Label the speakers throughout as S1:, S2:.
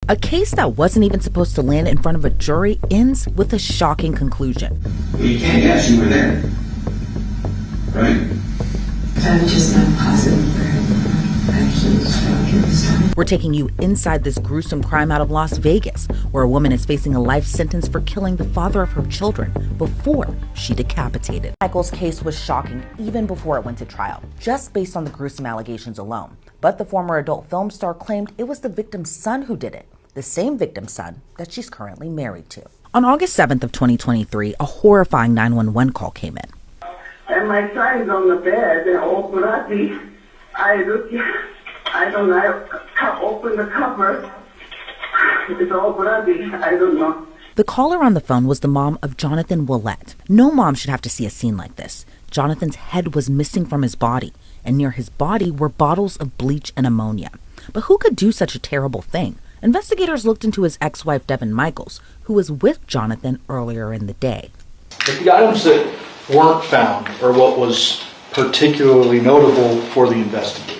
S1: A case that wasn't even supposed to land in front of a jury ends with a shocking conclusion.
S2: Well, you can't guess you were there, right?
S3: I'm just not positive for actually struck at this time.
S1: We're taking you inside this gruesome crime out of Las Vegas, where a woman is facing a life sentence for killing the father of her children before she decapitated. Michael's case was shocking even before it went to trial, just based on the gruesome allegations alone. But the former adult film star claimed it was the victim's son who did it, the same victim's son that she's currently married to. On August 7th of 2023, a horrifying 911 call came in.
S4: And my son is on the bed, and open up I don't know, I open the cover, it's all bloody, I don't know.
S1: The caller on the phone was the mom of Johnathan Willette. No mom should have to see a scene like this. Jonathan's head was missing from his body, and near his body were bottles of bleach and ammonia. But who could do such a terrible thing? Investigators looked into his ex-wife, Devyn Michaels, who was with Johnathan earlier in the day.
S5: But the items that weren't found are what was particularly notable for the investigators.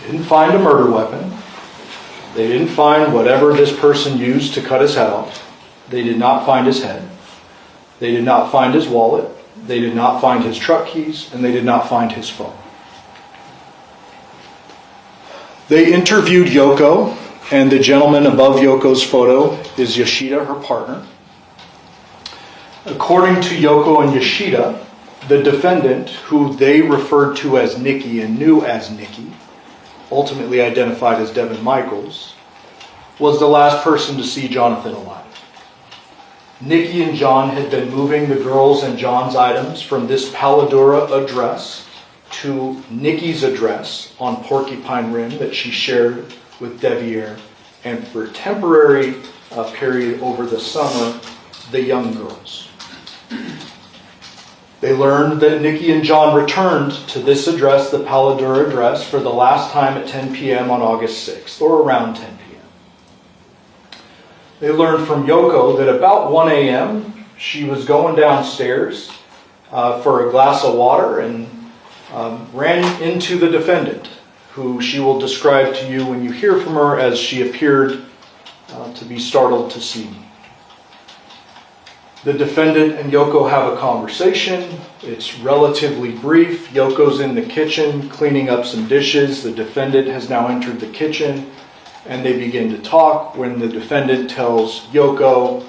S5: They didn't find a murder weapon. They didn't find whatever this person used to cut his head off. They did not find his head. They did not find his wallet. They did not find his truck keys, and they did not find his phone. They interviewed Yoko, and the gentleman above Yoko's photo is Yoshida, her partner. According to Yoko and Yoshida, the defendant, who they referred to as Nikki and knew as Nikki, ultimately identified as Devyn Michaels, was the last person to see Johnathan alive. Nikki and John had been moving the girls' and John's items from this Palladura address to Nikki's address on Porcupine Rim that she shared with Deviere, and for a temporary period over the summer, the young girls. They learned that Nikki and John returned to this address, the Palladura address, for the last time at 10 p.m. on August 6th, or around 10 p.m. They learned from Yoko that about 1 a.m. she was going downstairs for a glass of water and ran into the defendant, who she will describe to you when you hear from her as she appeared to be startled to see me. The defendant and Yoko have a conversation. It's relatively brief. Yoko's in the kitchen cleaning up some dishes. The defendant has now entered the kitchen, and they begin to talk when the defendant tells Yoko,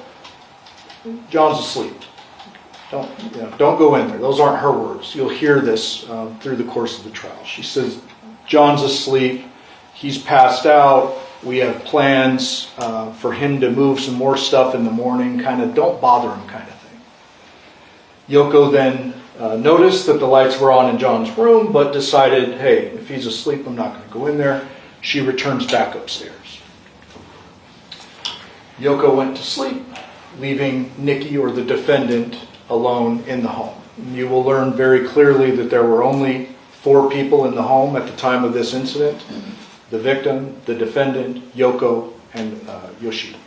S5: "John's asleep. Don't go in there." Those aren't her words. You'll hear this through the course of the trial. She says, "John's asleep. He's passed out. We have plans for him to move some more stuff in the morning. Kind of don't bother him kind of thing." Yoko then noticed that the lights were on in John's room, but decided, hey, if he's asleep, I'm not going to go in there. She returns back upstairs. Yoko went to sleep, leaving Nikki, or the defendant, alone in the home. You will learn very clearly that there were only 4 people in the home at the time of this incident: the victim, the defendant, Yoko, and Yoshida.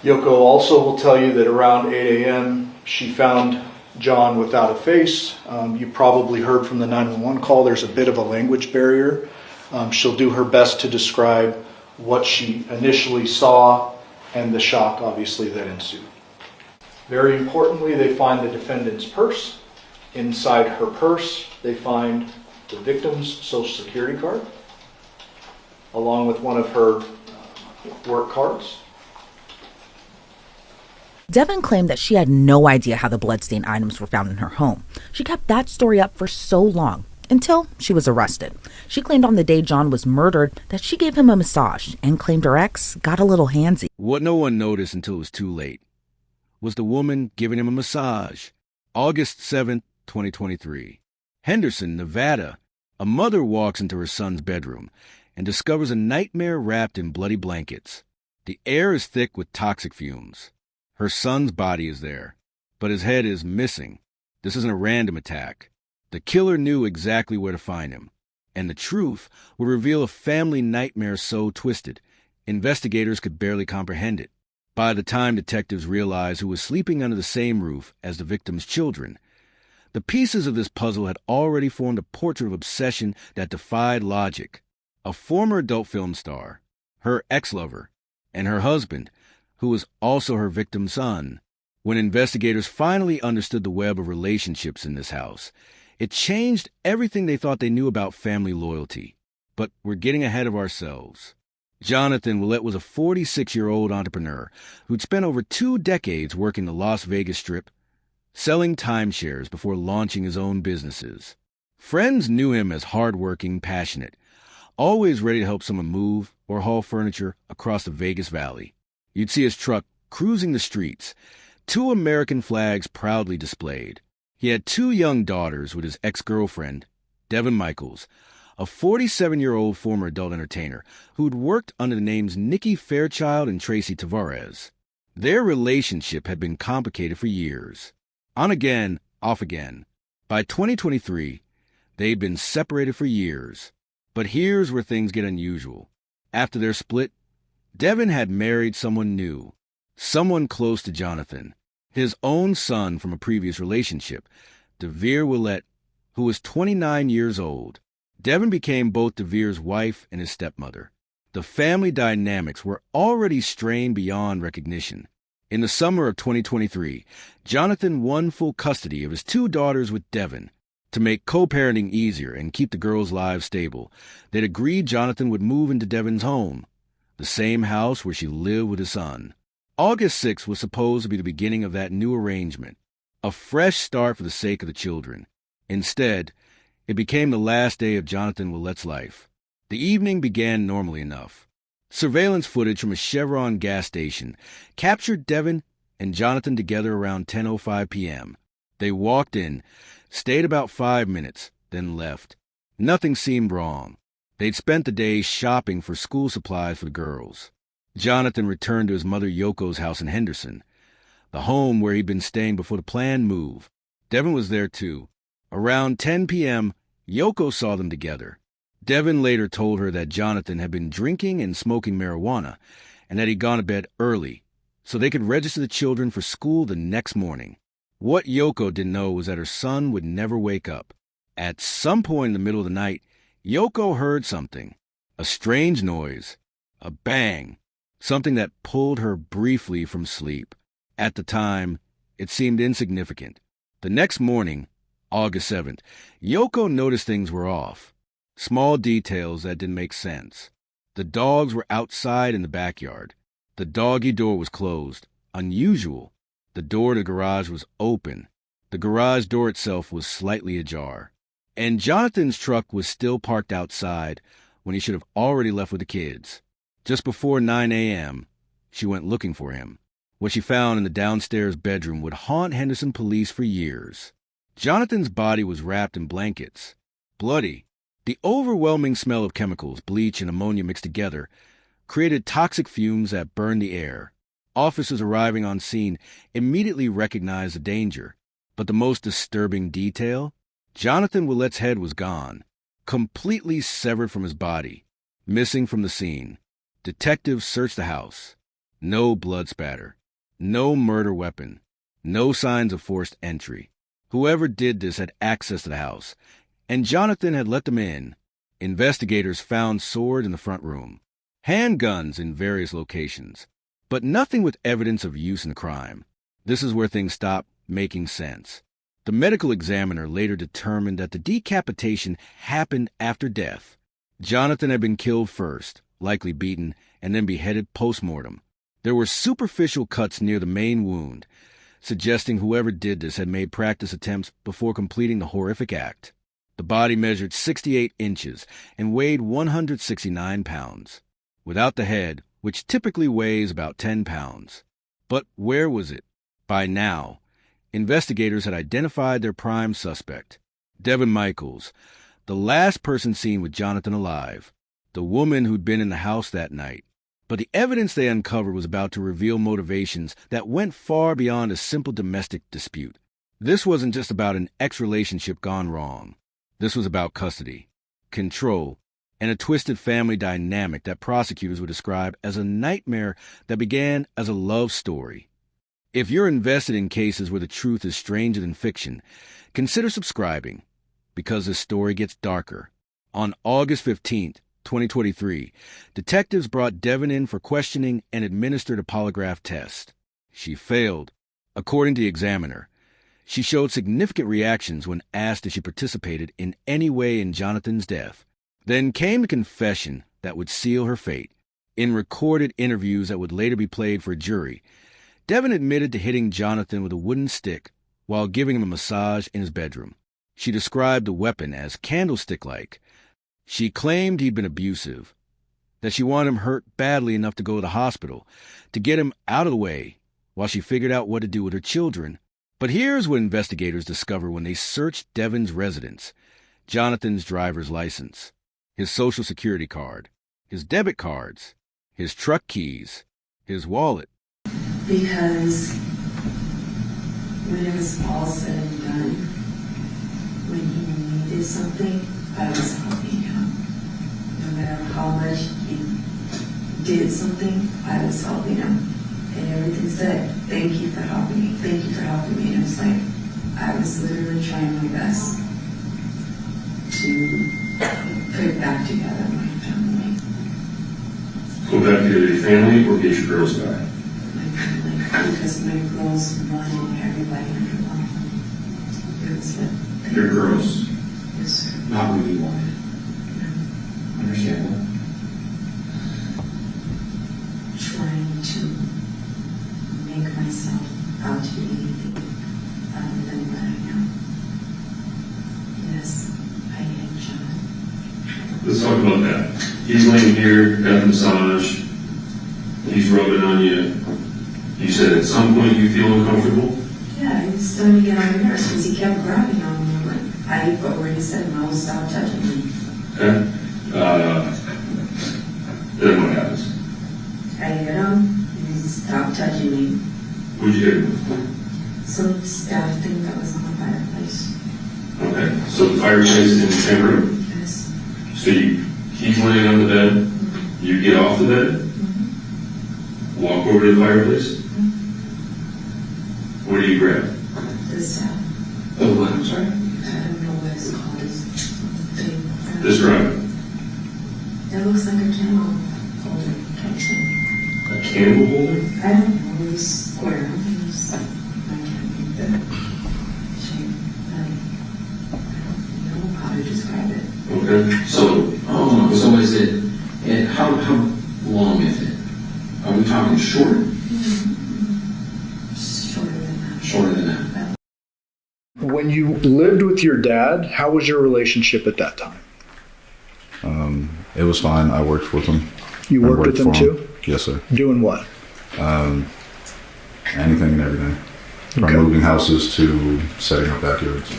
S5: Yoko also will tell you that around 8 a.m. she found John without a face. You probably heard from the 911 call there's a bit of a language barrier. She'll do her best to describe what she initially saw and the shock, obviously, that ensued. Very importantly, they find the defendant's purse. Inside her purse, they find the victim's social security card, along with one of her work cards.
S1: Devyn claimed that she had no idea how the bloodstained items were found in her home. She kept that story up for so long, until she was arrested. She claimed on the day John was murdered that she gave him a massage, and claimed her ex got a little handsy.
S6: What no one noticed until it was too late was the woman giving him a massage. August 7th, 2023. Henderson, Nevada. A mother walks into her son's bedroom and discovers a nightmare wrapped in bloody blankets. The air is thick with toxic fumes. Her son's body is there, but his head is missing. This isn't a random attack. The killer knew exactly where to find him, and the truth would reveal a family nightmare so twisted, investigators could barely comprehend it. By the time detectives realized who was sleeping under the same roof as the victim's children, the pieces of this puzzle had already formed a portrait of obsession that defied logic. a former adult film star, her ex-lover, and her husband, who was also her victim's son. When investigators finally understood the web of relationships in this house, it changed everything they thought they knew about family loyalty. But we're getting ahead of ourselves. Johnathan Willette was a 46-year-old entrepreneur who'd spent over 2 decades working the Las Vegas Strip, selling timeshares before launching his own businesses. Friends knew him as hardworking, passionate, always ready to help someone move or haul furniture across the Vegas Valley. You'd see his truck cruising the streets, 2 American flags proudly displayed. He had 2 young daughters with his ex-girlfriend, Devyn Michaels, a 47-year-old former adult entertainer who'd worked under the names Nikki Fairchild and Tracy Tavares. Their relationship had been complicated for years. On again, off again. By 2023, they'd been separated for years. But here's where things get unusual. After their split, Devyn had married someone new, someone close to Johnathan, his own son from a previous relationship, Deviere Willette, who was 29 years old. Devyn became both Deviere's wife and his stepmother. The family dynamics were already strained beyond recognition. In the summer of 2023, Johnathan won full custody of his 2 daughters with Devyn. To make co-parenting easier and keep the girls' lives stable, they'd agreed Johnathan would move into Devyn's home, the same house where she lived with his son. August 6th was supposed to be the beginning of that new arrangement, a fresh start for the sake of the children. Instead, it became the last day of Johnathan Willette's life. The evening began normally enough. Surveillance footage from a Chevron gas station captured Devyn and Johnathan together around 10:05 p.m. They walked in, stayed about 5 minutes, then left. Nothing seemed wrong. They'd spent the day shopping for school supplies for the girls. Johnathan returned to his mother Yoko's house in Henderson, the home where he'd been staying before the planned move. Devyn was there too. Around 10 p.m., Yoko saw them together. Devyn later told her that Johnathan had been drinking and smoking marijuana and that he'd gone to bed early so they could register the children for school the next morning. What Yoko didn't know was that her son would never wake up. At some point in the middle of the night, Yoko heard something. A strange noise. A bang. Something that pulled her briefly from sleep. At the time, it seemed insignificant. The next morning, August 7th, Yoko noticed things were off. Small details that didn't make sense. The dogs were outside in the backyard. The doggy door was closed. Unusual. The door to the garage was open. The garage door itself was slightly ajar. And Jonathan's truck was still parked outside when he should have already left with the kids. Just before 9 a.m., she went looking for him. What she found in the downstairs bedroom would haunt Henderson police for years. Jonathan's body was wrapped in blankets, bloody. The overwhelming smell of chemicals, bleach and ammonia mixed together, created toxic fumes that burned the air. Officers arriving on scene immediately recognized the danger. But the most disturbing detail? Johnathan Willette's head was gone, completely severed from his body, missing from the scene. Detectives searched the house. No blood spatter. No murder weapon. No signs of forced entry. Whoever did this had access to the house, and Johnathan had let them in. Investigators found swords in the front room, handguns in various locations, but nothing with evidence of use in the crime. This is where things stopped making sense. The medical examiner later determined that the decapitation happened after death. Johnathan had been killed first, likely beaten, and then beheaded post-mortem. There were superficial cuts near the main wound, suggesting whoever did this had made practice attempts before completing the horrific act. The body measured 68 inches and weighed 169 pounds, without the head, which typically weighs about 10 pounds. But where was it? By now, investigators had identified their prime suspect, Devyn Michaels, the last person seen with Johnathan alive, the woman who'd been in the house that night. But the evidence they uncovered was about to reveal motivations that went far beyond a simple domestic dispute. This wasn't just about an ex-relationship gone wrong. This was about custody, control, and a twisted family dynamic that prosecutors would describe as a nightmare that began as a love story. If you're invested in cases where the truth is stranger than fiction, consider subscribing, because this story gets darker. On August 15th, 2023, detectives brought Devyn in for questioning and administered a polygraph test. She failed, according to the examiner. She showed significant reactions when asked if she participated in any way in Johnathan's death. Then came the confession that would seal her fate. In recorded interviews that would later be played for a jury, Devyn admitted to hitting Johnathan with a wooden stick while giving him a massage in his bedroom. She described the weapon as candlestick-like. She claimed he'd been abusive, that she wanted him hurt badly enough to go to the hospital, to get him out of the way while she figured out what to do with her children. But here's what investigators discover when they searched Devyn's residence: Johnathan's driver's license, his social security card, his debit cards, his truck keys, his wallet.
S3: Because when it was all said and done, when he needed something, I was helping him. No matter how much he did something, I was helping him. And everything said, thank you for helping me, thank you for helping me. And it was like, I was literally trying my best to put it back together, my family.
S7: Go back together your family or get your girls back?
S3: My family, because my girls wanted everybody under one. It was what
S7: Your girls?
S3: Yes, sir.
S2: Not what you wanted. Understandable.
S3: Trying to make myself out to be anything other than what I am. Yes, I am John.
S7: Let's talk about that. He's laying here, got the massage, he's rubbing on you. You said at some point you feel uncomfortable?
S3: Yeah, he was starting to get on my nerves because he kept grabbing on me. I put where he said, no, stop touching me.
S7: Okay. Then what happens?
S3: I hit him, and he stopped touching me.
S7: What'd you hit him with?
S3: Some staff thing that was on the fireplace.
S7: Okay. So the fireplace is in the same room?
S3: Yes.
S7: So he's laying on the bed, you get off the bed, walk over to the fireplace. What do you grab?
S3: The staff.
S2: Oh, what? I'm sorry?
S3: I don't know what it's called. It's thing.
S7: Describe it.
S3: It looks like a candle holder. Kitchen.
S7: A candle holder?
S3: I don't know. It was square. I can't make the shape. I don't know how to describe it.
S7: Okay.
S2: So is it, how long is it? Are we talking short?
S3: Shorter than that.
S2: Shorter than that?
S8: When you lived with your dad, how was your relationship at that time?
S9: It was fine. I worked with him.
S8: You
S9: I
S8: worked with him
S9: for
S8: too?
S9: Yes, sir.
S8: Doing what?
S9: Anything and everything. From
S8: Okay.
S9: moving houses to setting up backyards.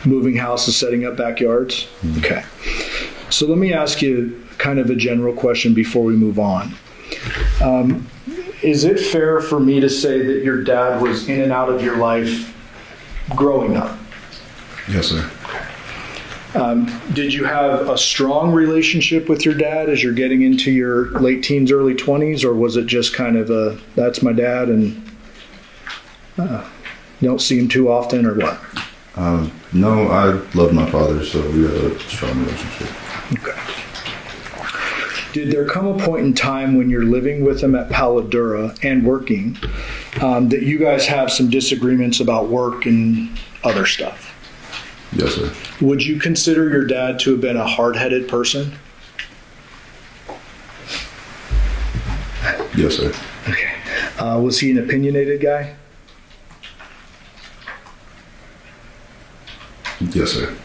S8: Moving houses, setting up backyards? Okay. So let me ask you kind of a general question before we move on. Is it fair for me to say that your dad was in and out of your life growing up?
S9: Yes, sir.
S8: Did you have a strong relationship with your dad as you're getting into your late teens, early 20s, or was it just kind of a, that's my dad and you don't see him too often, or what?
S9: No, I loved my father, so we had a strong relationship.
S8: Okay. Did there come a point in time when you're living with him at Paladura and working that you guys have some disagreements about work and other stuff?
S9: Yes, sir.
S8: Would you consider your dad to have been a hard-headed person?
S9: Yes, sir.
S8: Okay. Was he an opinionated guy?
S9: Yes, sir.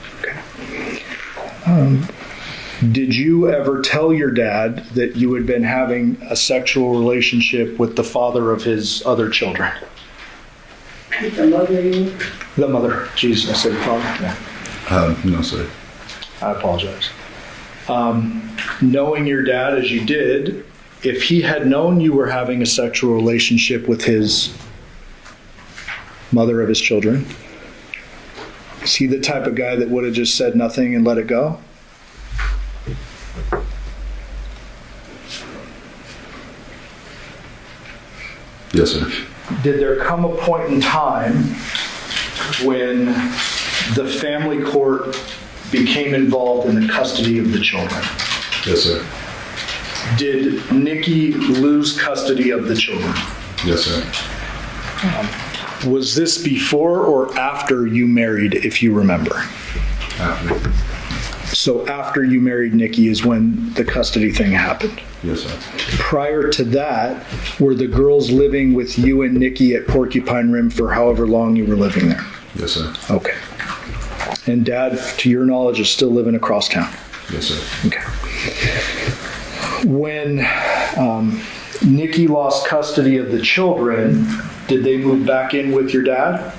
S8: Did you ever tell your dad that you had been having a sexual relationship with the father of his other children?
S3: The mother, you mean?
S8: The mother. Jesus, I said father. Yeah.
S9: No, sir.
S8: I apologize. Knowing your dad as you did, if he had known you were having a sexual relationship with his mother of his children, is he the type of guy that would have just said nothing and let it go?
S9: Yes, sir.
S8: Did there come a point in time when the family court became involved in the custody of the children?
S9: Yes, sir.
S8: Did Nikki lose custody of the children?
S9: Yes, sir.
S8: Was this before or after you married, if you remember?
S9: After.
S8: So after you married Nikki is when the custody thing happened.
S9: Yes, sir.
S8: Prior to that, were the girls living with you and Nikki at Porcupine Rim for however long you were living there?
S9: Yes, sir.
S8: Okay. And Dad, to your knowledge, is still living across town?
S9: Yes, sir.
S8: Okay. When Nikki lost custody of the children, did they move back in with your dad?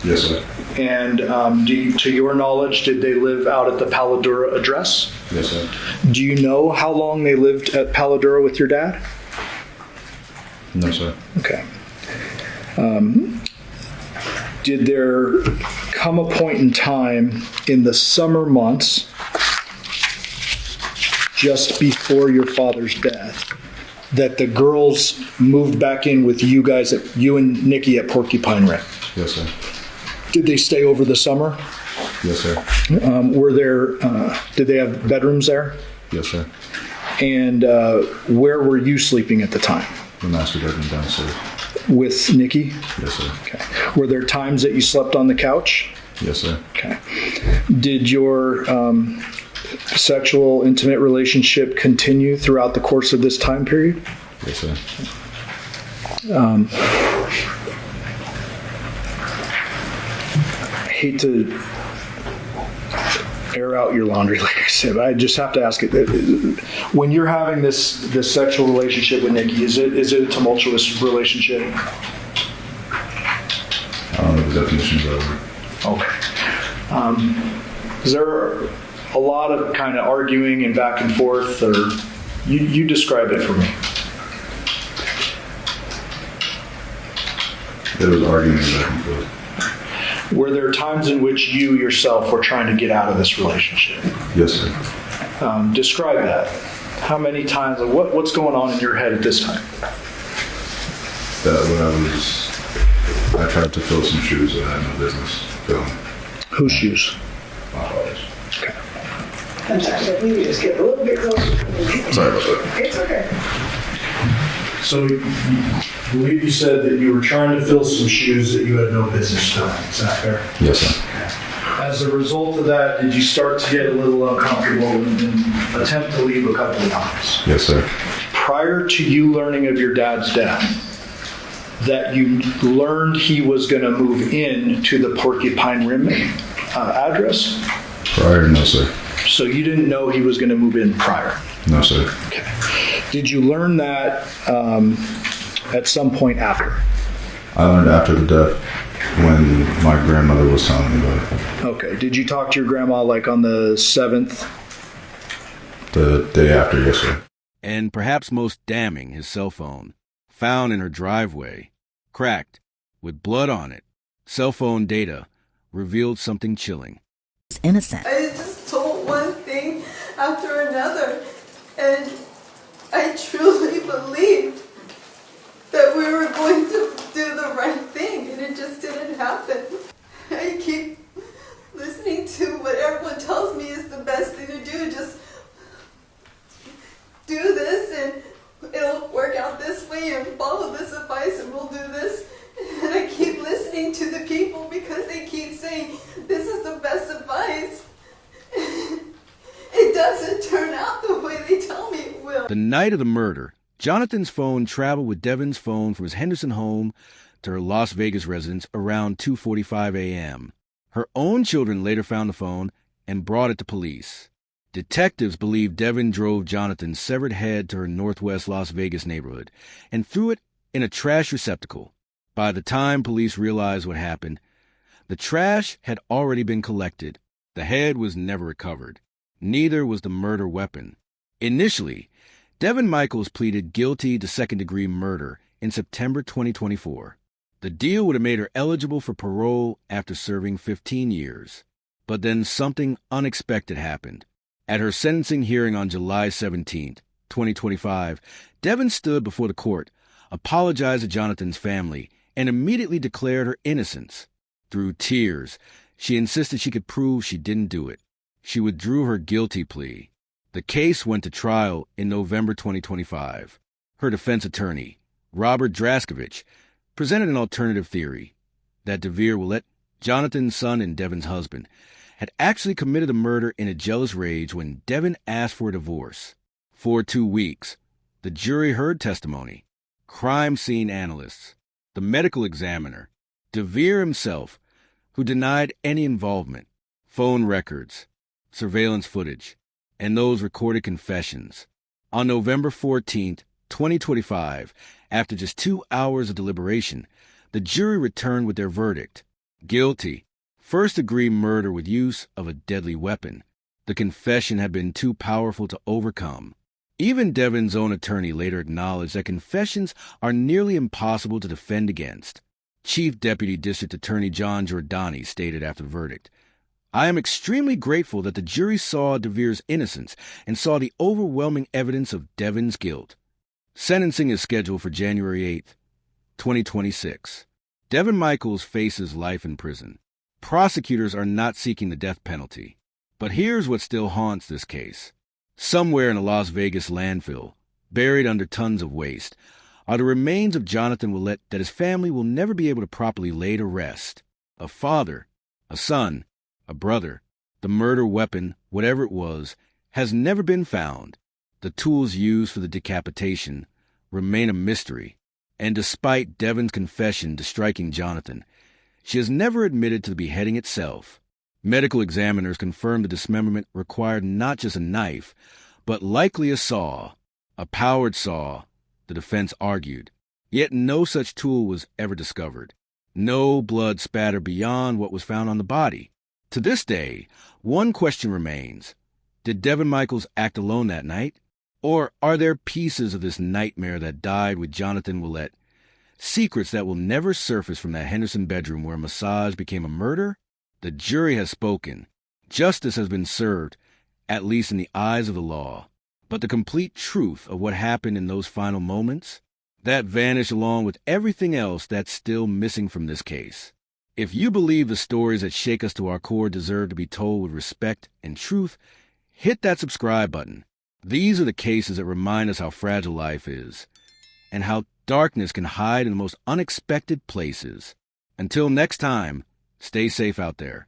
S9: Yes, sir.
S8: And to your knowledge, did they live out at the Paladura address?
S9: Yes, sir.
S8: Do you know how long they lived at Paladura with your dad?
S9: No, sir.
S8: Okay. Did there come a point in time in the summer months, just before your father's death, that the girls moved back in with you guys, you and Nikki at Porcupine Rim?
S9: Yes, sir.
S8: Did they stay over the summer?
S9: Yes, sir.
S8: Did they have bedrooms there?
S9: Yes, sir.
S8: And where were you sleeping at the time?
S9: The master bedroom downstairs.
S8: With Nikki?
S9: Yes, sir.
S8: Okay. Were there times that you slept on the couch?
S9: Yes, sir.
S8: Okay. Did your sexual, intimate relationship continue throughout the course of this time period?
S9: Yes, sir.
S8: I hate to air out your laundry, like I said, but I just have to ask it. When you're having this sexual relationship with Nikki, is it a tumultuous relationship?
S9: I don't know the definitions of it.
S8: Okay. Is there a lot of kind of arguing and back and forth, or you describe it for me?
S9: There was arguing back and forth.
S8: Were there times in which you yourself were trying to get out of this relationship?
S9: Yes, sir.
S8: Describe that. How many times? What's going on in your head at this time?
S9: That when I tried to fill some shoes that I had no business filling.
S8: Whose shoes?
S9: My father's.
S8: Okay.
S4: I'm sorry, we just get a little bit closer.
S9: Sorry about that.
S4: It's okay.
S8: So you believe you said that you were trying to fill some shoes that you had no business filling. Is that fair?
S9: Yes, sir.
S8: As a result of that, did you start to get a little uncomfortable and attempt to leave a couple of times?
S9: Yes, sir.
S8: Prior to you learning of your dad's death, that you learned he was going to move in to the Porcupine Rim address?
S9: Prior, no, sir.
S8: So you didn't know he was going to move in prior?
S9: No, sir.
S8: Okay. Did you learn that at some point after?
S9: I learned after the death when my grandmother was telling me about it.
S8: Okay. Did you talk to your grandma like on the 7th?
S9: The day after, yes, sir.
S6: And perhaps most damning, his cell phone, found in her driveway, cracked, with blood on it. Cell phone data revealed something chilling.
S1: It's innocent.
S3: I just told one thing after another, and I truly believed that we were going to do the right thing, and it just didn't happen. I keep listening to what everyone tells me is the best thing to do, just do this and it'll work out this way and follow this advice and we'll do this. And I keep listening to the people because they keep saying this is the best advice. It doesn't turn out the way they tell me it will.
S6: The night of the murder, Johnathan's phone traveled with Devyn's phone from his Henderson home to her Las Vegas residence around 2:45 a.m. Her own children later found the phone and brought it to police. Detectives believe Devyn drove Johnathan's severed head to her northwest Las Vegas neighborhood and threw it in a trash receptacle. By the time police realized what happened, the trash had already been collected. The head was never recovered. Neither was the murder weapon. Initially, Devyn Michaels pleaded guilty to second-degree murder in September 2024. The deal would have made her eligible for parole after serving 15 years. But then something unexpected happened. At her sentencing hearing on July 17, 2025, Devyn stood before the court, apologized to Johnathan's family, and immediately declared her innocence. Through tears, she insisted she could prove she didn't do it. She withdrew her guilty plea. The case went to trial in November 2025. Her defense attorney, Robert Draskevich, presented an alternative theory that Deviere Willette, Johnathan's son and Devyn's husband, had actually committed a murder in a jealous rage when Devyn asked for a divorce. For 2 weeks, the jury heard testimony, crime scene analysts, the medical examiner, Deviere himself, who denied any involvement, phone records, surveillance footage, and those recorded confessions. On November 14, 2025, after just 2 hours of deliberation, the jury returned with their verdict: guilty, first-degree murder with use of a deadly weapon. The confession had been too powerful to overcome. Even Devyn's own attorney later acknowledged that confessions are nearly impossible to defend against. Chief Deputy District Attorney John Giordani stated after the verdict, "I am extremely grateful that the jury saw Deviere's innocence and saw the overwhelming evidence of Devyn's guilt." Sentencing is scheduled for January 8, 2026. Devyn Michaels faces life in prison. Prosecutors are not seeking the death penalty. But here's what still haunts this case. Somewhere in a Las Vegas landfill, buried under tons of waste, are the remains of Johnathan Willette that his family will never be able to properly lay to rest. A father, a son, a brother. The murder weapon, whatever it was, has never been found. The tools used for the decapitation remain a mystery. And despite Devyn's confession to striking Johnathan, she has never admitted to the beheading itself. Medical examiners confirmed the dismemberment required not just a knife, but likely a saw, a powered saw, the defense argued. Yet no such tool was ever discovered. No blood spatter beyond what was found on the body. To this day, one question remains. Did Devyn Michaels act alone that night? Or are there pieces of this nightmare that died with Johnathan Willette? Secrets that will never surface from that Henderson bedroom where a massage became a murder? The jury has spoken. Justice has been served, at least in the eyes of the law. But the complete truth of what happened in those final moments, that vanished along with everything else that's still missing from this case. If you believe the stories that shake us to our core deserve to be told with respect and truth, hit that subscribe button. These are the cases that remind us how fragile life is, and how darkness can hide in the most unexpected places. Until next time, stay safe out there.